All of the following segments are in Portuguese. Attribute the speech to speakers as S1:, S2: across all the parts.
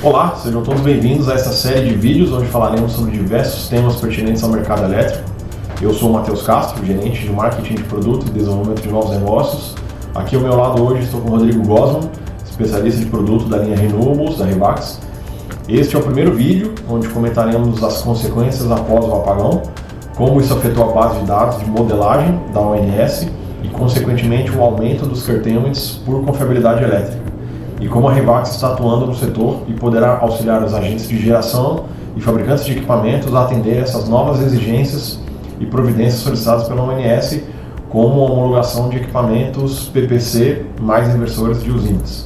S1: Olá, sejam todos bem-vindos a esta série de vídeos onde falaremos sobre diversos temas pertinentes ao mercado elétrico. Eu sou o Matheus Castro, gerente de marketing de produto e desenvolvimento de novos negócios. Aqui ao meu lado hoje estou com o Rodrigo Gosman, especialista de produto da linha Renewables, da Revax. Este é o primeiro vídeo onde comentaremos as consequências após o apagão, como isso afetou a base de dados de modelagem da ONS e, consequentemente, o aumento dos curtailments por confiabilidade elétrica, e como a Revax está atuando no setor e poderá auxiliar os agentes de geração e fabricantes de equipamentos a atender essas novas exigências e providências solicitadas pela ONS, como a homologação de equipamentos PPC mais inversores de usinas.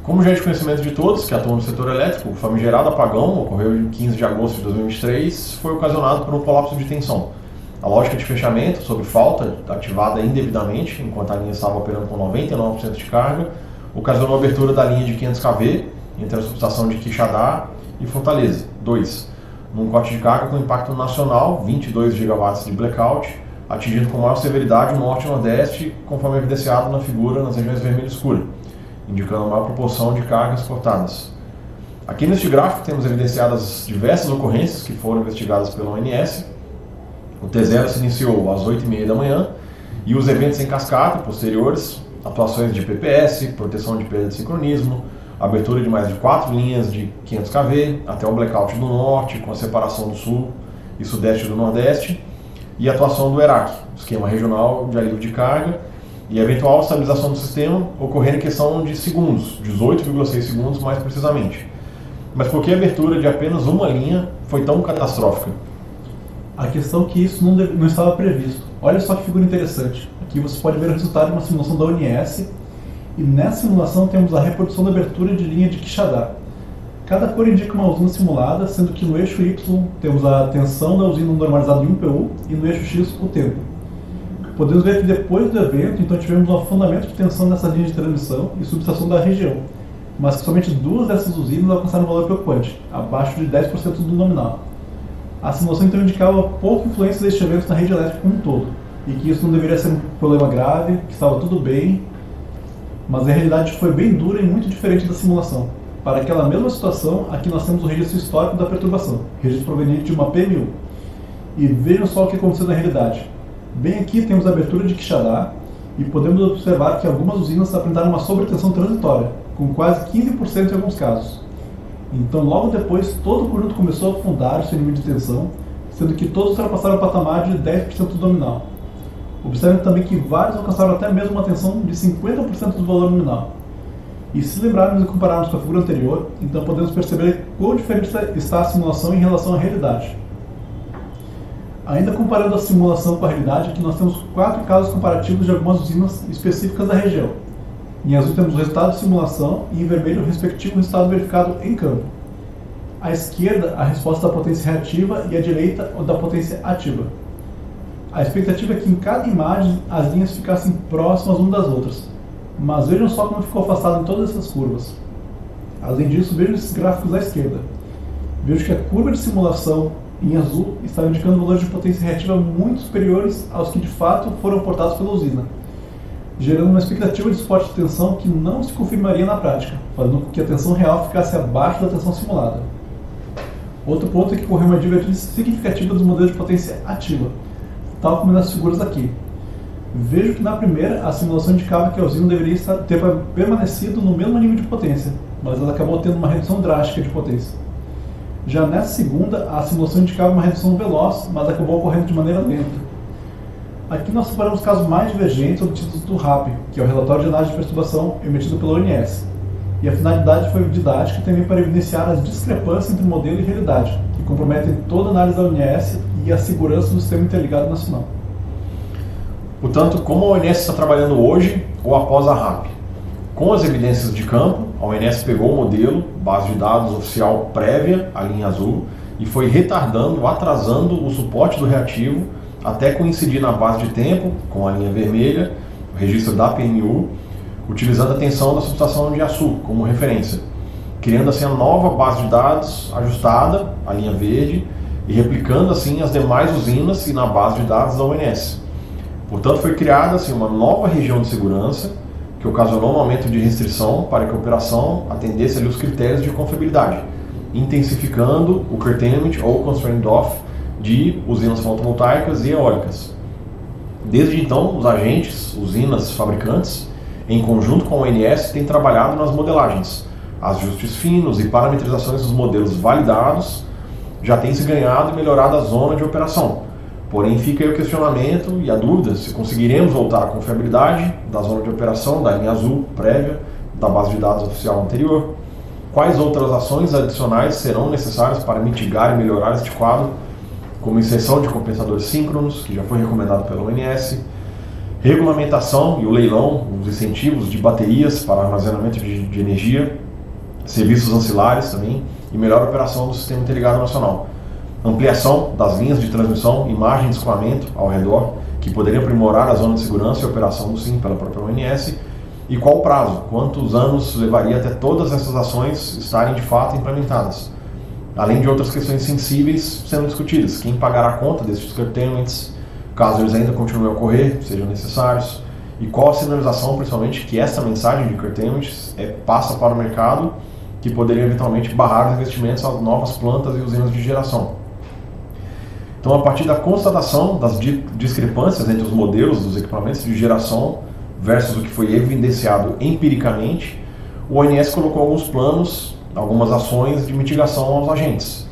S1: Como já é de conhecimento de todos que atuam no setor elétrico, o famigerado apagão ocorreu em 15 de agosto de 2023, foi ocasionado por um colapso de tensão. A lógica de fechamento sobre falta, ativada indevidamente, enquanto a linha estava operando com 99% de carga, ocasionou a abertura da linha de 500 kV entre a subestação de Quixadá e Fortaleza, 2, num corte de carga com impacto nacional, 22 GW de blackout, atingindo com maior severidade o norte e o nordeste, conforme evidenciado na figura nas regiões vermelha escura, indicando a maior proporção de cargas cortadas. Aqui neste gráfico temos evidenciadas diversas ocorrências que foram investigadas pela ONS. O T0 se iniciou às 8h30 da manhã e os eventos em cascata posteriores, atuações de PPS, proteção de perda de sincronismo, abertura de mais de 4 linhas de 500 kV até o blackout do norte, com a separação do sul e sudeste do nordeste, e atuação do ERAC, esquema regional de alívio de carga, e a eventual estabilização do sistema ocorrendo em questão de segundos, 18,6 segundos mais precisamente. Mas por que a abertura de apenas uma linha foi tão catastrófica?
S2: A questão é que isso não estava previsto. Olha só que figura interessante. Aqui você pode ver o resultado de uma simulação da ONS, e nessa simulação temos a reprodução da abertura de linha de Quixadá. Cada cor indica uma usina simulada, sendo que no eixo Y temos a tensão da usina normalizada em 1 PU e no eixo X o tempo. Podemos ver que depois do evento, então tivemos um afundamento de tensão nessa linha de transmissão e subestação da região, mas que somente duas dessas usinas alcançaram um valor preocupante, abaixo de 10% do nominal. A simulação então indicava pouca influência deste evento na rede elétrica como um todo, e que isso não deveria ser um problema grave, que estava tudo bem, mas a realidade foi bem dura e muito diferente da simulação. Para aquela mesma situação, aqui nós temos o registro histórico da perturbação, registro proveniente de uma PMU. E vejam só o que aconteceu na realidade. Bem aqui temos a abertura de Quixadá, e podemos observar que algumas usinas apresentaram uma sobretensão transitória, com quase 15% em alguns casos. Então, logo depois, todo o conjunto começou a afundar o seu nível de tensão, sendo que todos ultrapassaram o patamar de 10% do nominal. Observem também que vários alcançaram até mesmo uma tensão de 50% do valor nominal. E se lembrarmos e compararmos com a figura anterior, então podemos perceber quão diferente está a simulação em relação à realidade. Ainda comparando a simulação com a realidade, aqui nós temos 4 casos comparativos de algumas usinas específicas da região. Em azul temos o resultado de simulação e em vermelho o respectivo resultado verificado em campo. À esquerda, a resposta da potência reativa e à direita, o da potência ativa. A expectativa é que em cada imagem as linhas ficassem próximas umas das outras, mas vejam só como ficou afastado em todas essas curvas. Além disso, vejam esses gráficos à esquerda. Vejo que a curva de simulação em azul está indicando valores de potência reativa muito superiores aos que de fato foram aportados pela usina, gerando uma expectativa de suporte de tensão que não se confirmaria na prática, fazendo com que a tensão real ficasse abaixo da tensão simulada. Outro ponto é que ocorreu uma divergência significativa dos modelos de potência ativa, tal como nas figuras aqui. Vejo que na primeira, a simulação indicava que a usina deveria ter permanecido no mesmo nível de potência, mas ela acabou tendo uma redução drástica de potência. Já nessa segunda, a simulação indicava uma redução veloz, mas acabou ocorrendo de maneira lenta. Aqui nós separamos casos mais divergentes obtidos do RAP, que é o relatório de análise de perturbação emitido pela ONS. E a finalidade foi didática também para evidenciar as discrepâncias entre modelo e realidade, que comprometem toda a análise da ONS e a segurança do sistema interligado nacional.
S1: Portanto, como a ONS está trabalhando hoje ou após a RAP? Com as evidências de campo, a ONS pegou o modelo, base de dados oficial prévia, a linha azul, e foi retardando, atrasando o suporte do reativo até coincidir na base de tempo, com a linha vermelha, o registro da PMU, utilizando a tensão da subestação de Açu como referência, criando assim a nova base de dados ajustada, a linha verde, e replicando assim as demais usinas e na base de dados da ONS. Portanto, foi criada assim, uma nova região de segurança, que ocasionou um aumento de restrição para que a operação atendesse ali os critérios de confiabilidade, intensificando o curtailment ou constraint off de usinas fotovoltaicas e eólicas. Desde então, os agentes, usinas, fabricantes, em conjunto com a ONS, têm trabalhado nas modelagens, ajustes finos e parametrizações dos modelos validados, já tem se ganhado e melhorado a zona de operação. Porém, fica aí o questionamento e a dúvida se conseguiremos voltar à confiabilidade da zona de operação da linha azul prévia da base de dados oficial anterior. Quais outras ações adicionais serão necessárias para mitigar e melhorar este quadro, como inserção de compensadores síncronos, que já foi recomendado pela ONS, regulamentação e o leilão, os incentivos de baterias para armazenamento de energia, serviços ancilares também, e melhor operação do Sistema Interligado Nacional. Ampliação das linhas de transmissão e margem de escoamento ao redor, que poderiam aprimorar a zona de segurança e operação do SIM pela própria ONS, e qual o prazo, quantos anos levaria até todas essas ações estarem de fato implementadas. Além de outras questões sensíveis sendo discutidas, quem pagará a conta desses curtailments, caso eles ainda continuem a ocorrer, sejam necessários, e qual a sinalização, principalmente, que esta mensagem de curtailments passa para o mercado, que poderia eventualmente barrar os investimentos às novas plantas e usinas de geração. Então, a partir da constatação das discrepâncias entre os modelos dos equipamentos de geração versus o que foi evidenciado empiricamente, o ONS colocou alguns planos, algumas ações de mitigação aos agentes.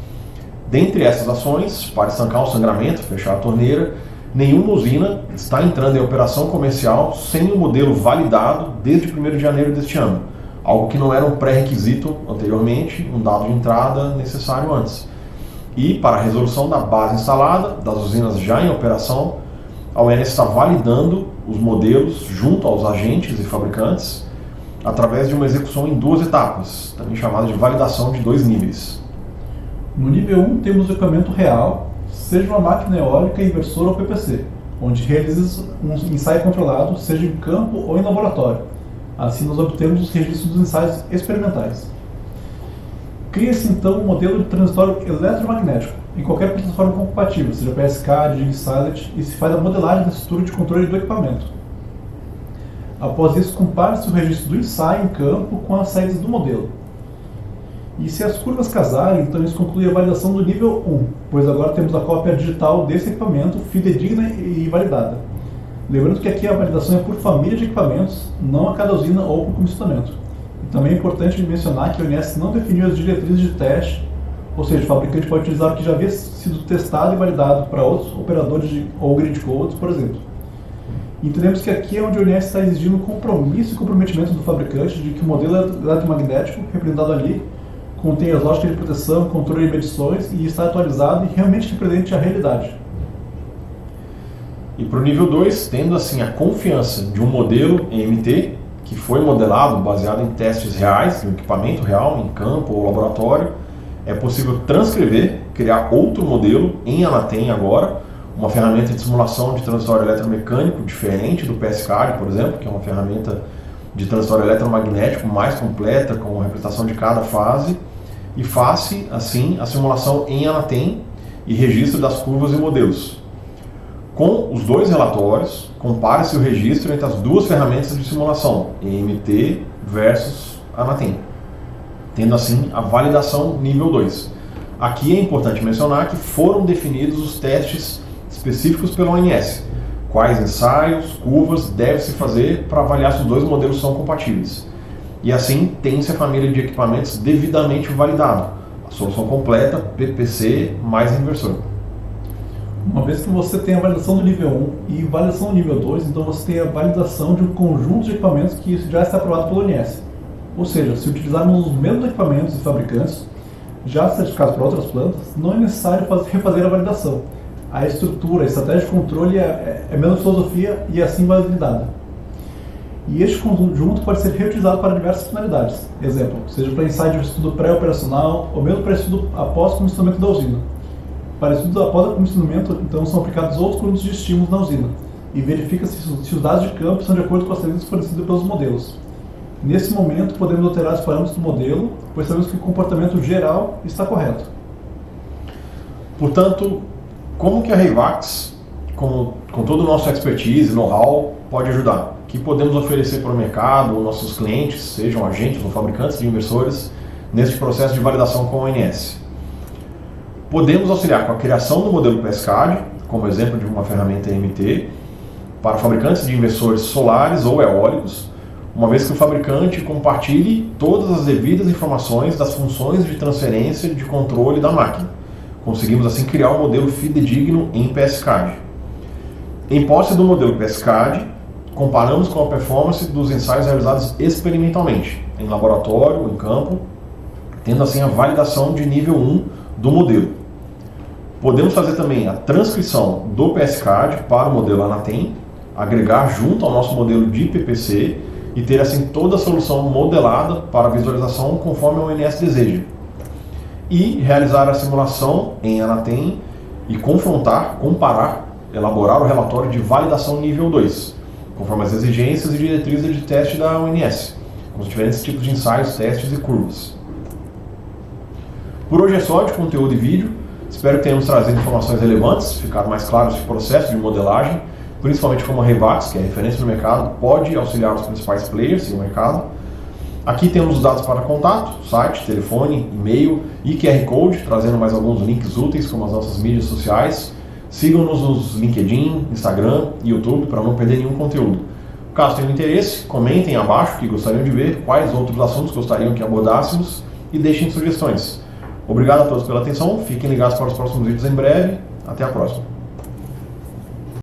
S1: Dentre essas ações, para estancar o sangramento, fechar a torneira, nenhuma usina está entrando em operação comercial sem um modelo validado desde 1º de janeiro deste ano, algo que não era um pré-requisito anteriormente, um dado de entrada necessário antes. E, para a resolução da base instalada, das usinas já em operação, a ONS está validando os modelos junto aos agentes e fabricantes através de uma execução em 2 etapas, também chamada de validação de 2 níveis.
S2: No nível 1 temos o equipamento real, seja uma máquina eólica, inversor ou PPC, onde realiza um ensaio controlado, seja em campo ou em laboratório. Assim nós obtemos os registros dos ensaios experimentais. Cria-se então um modelo de transitório eletromagnético, em qualquer plataforma compatível, seja PSK, DIG Silent, e se faz a modelagem da estrutura de controle do equipamento. Após isso, compara-se o registro do ensaio em campo com as saídas do modelo. E se as curvas casarem, então isso conclui a validação do nível 1, pois agora temos a cópia digital desse equipamento fidedigna e validada. Lembrando que aqui a validação é por família de equipamentos, não a cada usina ou por comissionamento. E também é importante mencionar que a ONS não definiu as diretrizes de teste, ou seja, o fabricante pode utilizar o que já havia sido testado e validado para outros operadores ou grid codes, por exemplo. Entendemos que aqui é onde a ONS está exigindo compromisso e comprometimento do fabricante de que o modelo eletromagnético representado ali contém as lógicas de proteção, controle e medições e está atualizado e realmente represente a realidade.
S1: E para o nível 2, tendo assim a confiança de um modelo EMT que foi modelado baseado em testes reais, de um equipamento real, em campo ou laboratório, é possível transcrever, criar outro modelo em Anatem agora, uma ferramenta de simulação de transitório eletromecânico diferente do PSCAD, por exemplo, que é uma ferramenta de transitório eletromagnético mais completa, com a representação de cada fase, e faça, assim, a simulação em Anatem e registro das curvas e modelos. Com os 2 relatórios, compare-se o registro entre as 2 ferramentas de simulação, EMT versus Anatem, tendo assim a validação nível 2. Aqui é importante mencionar que foram definidos os testes específicos pela ONS, quais ensaios, curvas deve-se fazer para avaliar se os 2 modelos são compatíveis. E assim tem-se a família de equipamentos devidamente validado, a solução completa, PPC mais inversor.
S2: Uma vez que você tem a validação do nível 1 e validação do nível 2, então você tem a validação de um conjunto de equipamentos que já está aprovado pela ONS. Ou seja, se utilizarmos os mesmos equipamentos e fabricantes, já certificados para outras plantas, não é necessário refazer a validação. A estrutura, a estratégia de controle é a mesma filosofia e assim validada. E este conjunto pode ser reutilizado para diversas finalidades. Exemplo, seja para ensaio de estudo pré-operacional ou mesmo para estudo após o comissionamento da usina. Para estudos após o comissionamento, então, são aplicados outros conjuntos de estímulos na usina e verifica-se se os dados de campo são de acordo com as saídas fornecidas pelos modelos. Nesse momento, podemos alterar os parâmetros do modelo, pois sabemos que o comportamento geral está correto.
S1: Portanto, como que a Reivax, com todo o nosso expertise e know-how, pode ajudar? que podemos oferecer para o mercado ou nossos clientes, sejam agentes ou fabricantes de inversores, neste processo de validação com a ONS. Podemos auxiliar com a criação do modelo PSCAD, como exemplo de uma ferramenta EMT, para fabricantes de inversores solares ou eólicos, uma vez que o fabricante compartilhe todas as devidas informações das funções de transferência de controle da máquina. Conseguimos assim criar um modelo fidedigno em PSCAD. Em posse do modelo PSCAD, comparamos com a performance dos ensaios realizados experimentalmente, em laboratório ou em campo, tendo assim a validação de nível 1 do modelo. Podemos fazer também a transcrição do PSCAD para o modelo Anatem, agregar junto ao nosso modelo de PPC e ter assim toda a solução modelada para visualização conforme a ONS deseja. E realizar a simulação em Anatem e confrontar, comparar, elaborar o relatório de validação nível 2, conforme as exigências e diretrizes de teste da ONS, com os diferentes tipos de ensaios, testes e curvas. Por hoje é só de conteúdo e vídeo. Espero que tenhamos trazido informações relevantes, ficado mais claro esse processo de modelagem, principalmente como a Revax, que é referência no mercado, pode auxiliar os principais players no mercado. Aqui temos os dados para contato, site, telefone, e-mail e QR Code, trazendo mais alguns links úteis, como as nossas mídias sociais. Sigam-nos nos LinkedIn, Instagram e YouTube para não perder nenhum conteúdo. Caso tenham interesse, comentem abaixo o que gostariam de ver, quais outros assuntos gostariam que abordássemos e deixem sugestões. Obrigado a todos pela atenção, fiquem ligados para os próximos vídeos em breve. Até a próxima.